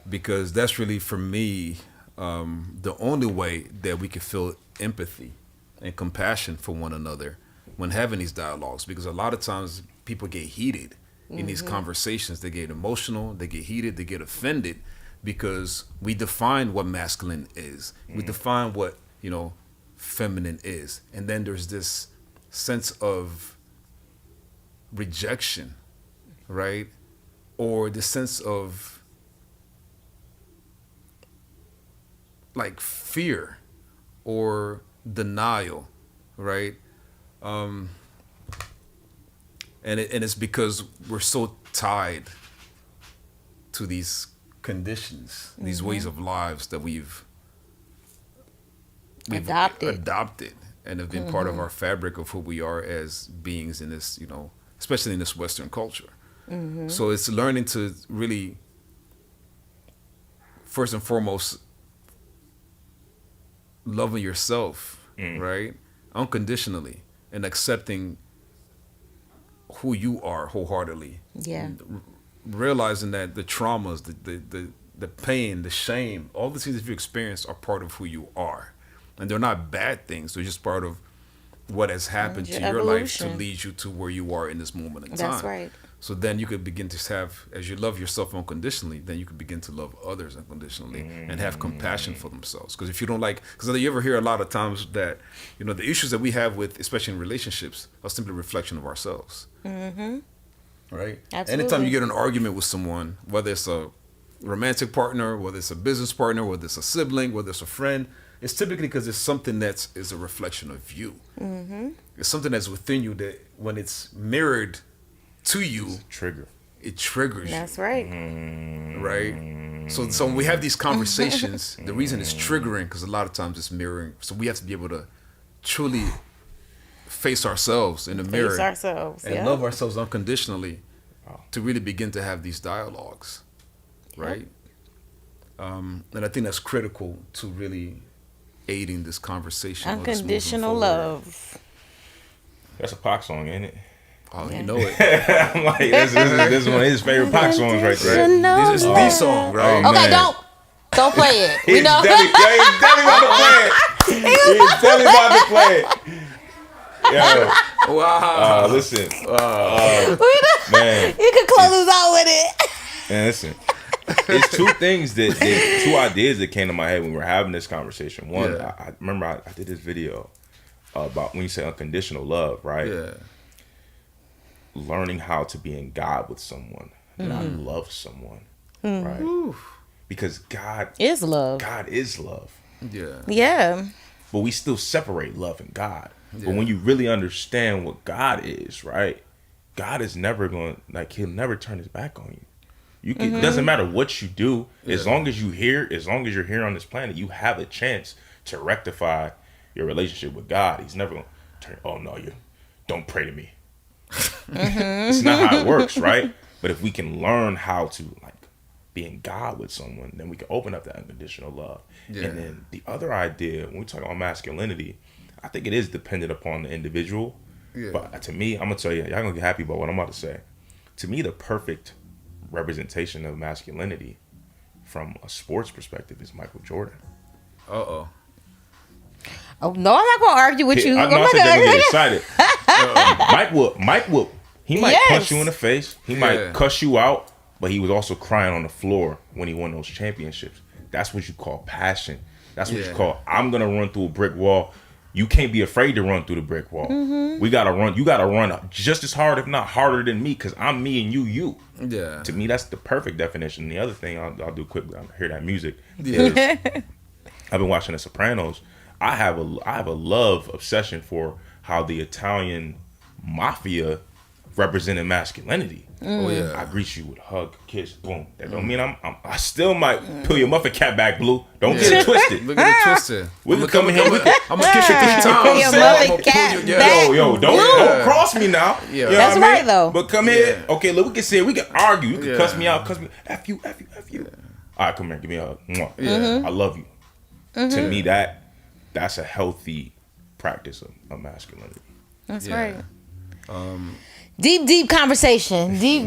Because that's really, for me, the only way that we can feel empathy and compassion for one another when having these dialogues. Because a lot of times people get heated in these conversations. They get emotional, they get heated, they get offended, because we define what masculine is. We define what, feminine is. And then there's this sense of rejection, right? Or the sense of like fear or denial, right? And it's because we're so tied to these conditions, these ways of lives that we've adopted and have been part of our fabric of who we are as beings in this, especially in this Western culture. So it's learning to really, first and foremost, loving yourself, right? Unconditionally, and accepting who you are wholeheartedly. Yeah. Realizing that the traumas, the pain, the shame, all the things that you experience are part of who you are. And they're not bad things. They're just part of what has happened to your life to lead you to where you are in this moment in time. That's right. So then you could begin to have, as you love yourself unconditionally, then you could begin to love others unconditionally and have compassion for themselves. Because if you don't because you ever hear a lot of times that, the issues that we have with, especially in relationships, are simply a reflection of ourselves. Right? Absolutely. Anytime you get an argument with someone, whether it's a romantic partner, whether it's a business partner, whether it's a sibling, whether it's a friend, it's typically because it's something that is a reflection of you. It's something that's within you that when it's mirrored to you, it triggers you. That's right. Right? So when we have these conversations, the reason it's triggering, because a lot of times it's mirroring. So we have to be able to truly face ourselves in the mirror. And love ourselves unconditionally to really begin to have these dialogues. Right? And I think that's critical to really aiding this conversation. Unconditional love. That's a Pac song, ain't it? Oh, you know it. I'm like, this is one of his favorite Pac songs right there. This is the song, right? Oh, okay, don't play it. We know. He's definitely about to play it. Yeah. Wow. Listen. Man. You can close us out with it. Man, listen. It's two ideas that came to my head when we were having this conversation. One, I remember I did this video about when you say unconditional love, right? Yeah. Learning how to be in God with someone, not love someone, right? because God Is love. is love. Yeah. Yeah. But we still separate love and God. Yeah. But when you really understand what God is, right? God is never going, like, he'll never turn his back on you. You can, It doesn't matter what you do, as long as you're here on this planet, you have a chance to rectify your relationship with God. He's never going to turn, oh no, you don't pray to me. It's not how it works, right? But if we can learn how to, like, be in God with someone, then we can open up that unconditional love. Yeah. And then the other idea, when we talk about masculinity, I think it is dependent upon the individual. Yeah. But to me, I'm going to tell you, y'all going to get happy about what I'm about to say. To me, the perfect representation of masculinity from a sports perspective is Michael Jordan. Uh-oh. Oh no, I'm not gonna argue with you. I Oh know I my said that God. we get excited. Mike will. He might Yes. punch you in the face. He Yeah. might cuss you out. But he was also crying on the floor when he won those championships. That's what you call passion. That's what you call, I'm gonna run through a brick wall. You can't be afraid to run through the brick wall. We gotta run. You gotta run just as hard, if not harder than me, because I'm me and you. Yeah. To me, that's the perfect definition. The other thing I'll do quickly, I hear that music. Yeah. Is I've been watching The Sopranos. I have a love obsession for how the Italian mafia represented masculinity. Oh yeah. I greet you with a hug, kiss, boom. That don't mean I still might peel your muffin cap back, Blue. Don't get it twisted. Look at it twisted. We can come in here. I'm gonna kiss you 3 times. Your I'm muffin gonna cap pull you- back. Don't Yeah. cross me now. Yeah. You know That's what I mean? right, though. But come here. Okay, look, we can sit. We can argue. You can Yeah. cuss me out. Cuss me. F you. All right, come here. Give me a hug. Mwah. Yeah. I love you. To me, that's a healthy practice of masculinity. That's Yeah. right. Deep conversation. Deep,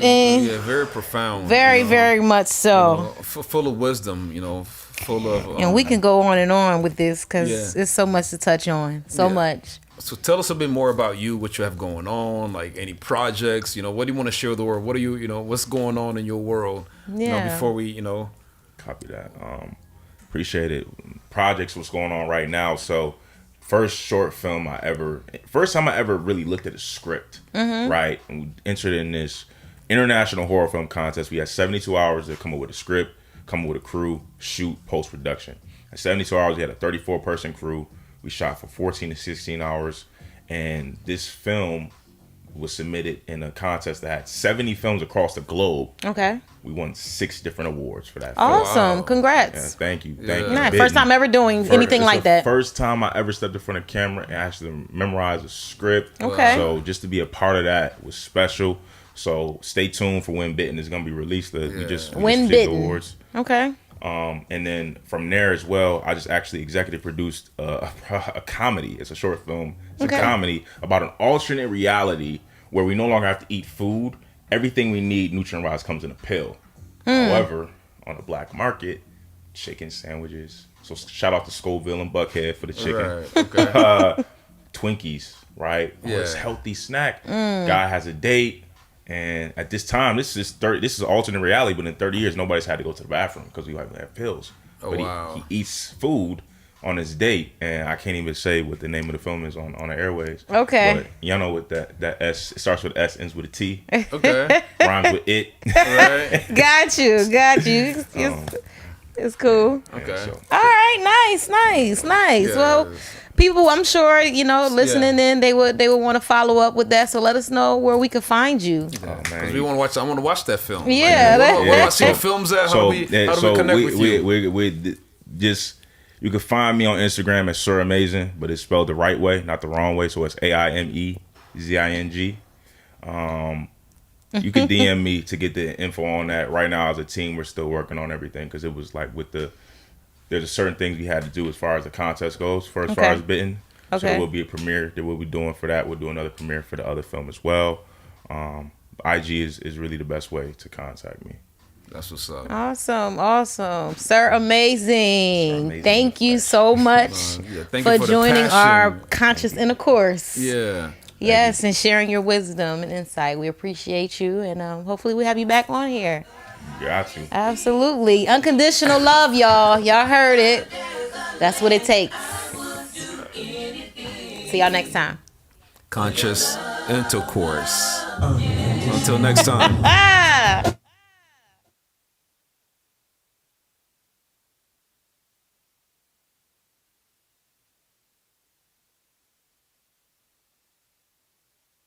and Yeah, very profound. very, you know, very much so. full of wisdom, full of And we can go on and on with this because Yeah. there's so much to touch on. So Yeah. much. So tell us a bit more about you, what you have going on, like any projects, what do you want to share with the world? What are you, what's going on in your world? Yeah. Before we, Copy that. Appreciate it. Projects, what's going on right now. So first time I ever really looked at a script, right? And we entered in this international horror film contest. We had 72 hours to come up with a script, come up with a crew, shoot, post-production. In 72 hours, we had a 34-person crew. We shot for 14 to 16 hours. And this film was submitted in a contest that had 70 films across the globe. Okay. We won 6 different awards for that film. Awesome. Wow. Congrats. Yeah, thank you. Nah, first time ever doing anything like that. First time I ever stepped in front of camera and actually memorized a script. Okay. So just to be a part of that was special. So stay tuned for When Bitten is going to be released. We just When received Bitten. the awards. Okay. And then from there as well, I just actually executive produced a comedy. It's a short film. It's Okay. a comedy about an alternate reality where we no longer have to eat food. Everything we need nutrient-wise comes in a pill. However, on the black market, chicken sandwiches. So shout out to Scoville and Buckhead for the chicken. right, okay. Twinkies, right? Yeah. It's healthy snack. Guy has a date, and at this time, this is alternate reality. But in 30 years, nobody's had to go to the bathroom because we have pills. Oh, but wow. he eats food on his date, and I can't even say what the name of the film is on the airways. Okay. But y'all know what that S, it starts with S, ends with a T, Okay. rhymes with it. Right. Got you. It's cool. Okay. So, All right, nice. Yeah. Well, people, I'm sure listening in, they would want to follow up with that. So let us know where we could find you. oh, man. Because we want to watch. I want to watch that film. Yeah, Where do I see the films at? How do we connect with you? we just, you can find me on Instagram at Sir Amazing, but it's spelled the right way, not the wrong way. So it's AIMEZING. You can DM me to get the info on that. Right now, as a team, we're still working on everything because it was like there's a certain things we had to do as far as the contest goes. As far as Bitten. So Okay. there will be a premiere that we'll be doing for that. We'll do another premiere for the other film as well. IG is really the best way to contact me. That's what's up. Awesome. Sir, amazing. Amazing. Thank you so much Thank for you for the joining passion. our Conscious Intercourse. Yeah. Yes, and sharing your wisdom and insight. We appreciate you, and hopefully we have you back on here. Got you. Absolutely. Unconditional love, y'all. Y'all heard it. That's what it takes. See y'all next time. Conscious Intercourse. Until next time. Ah!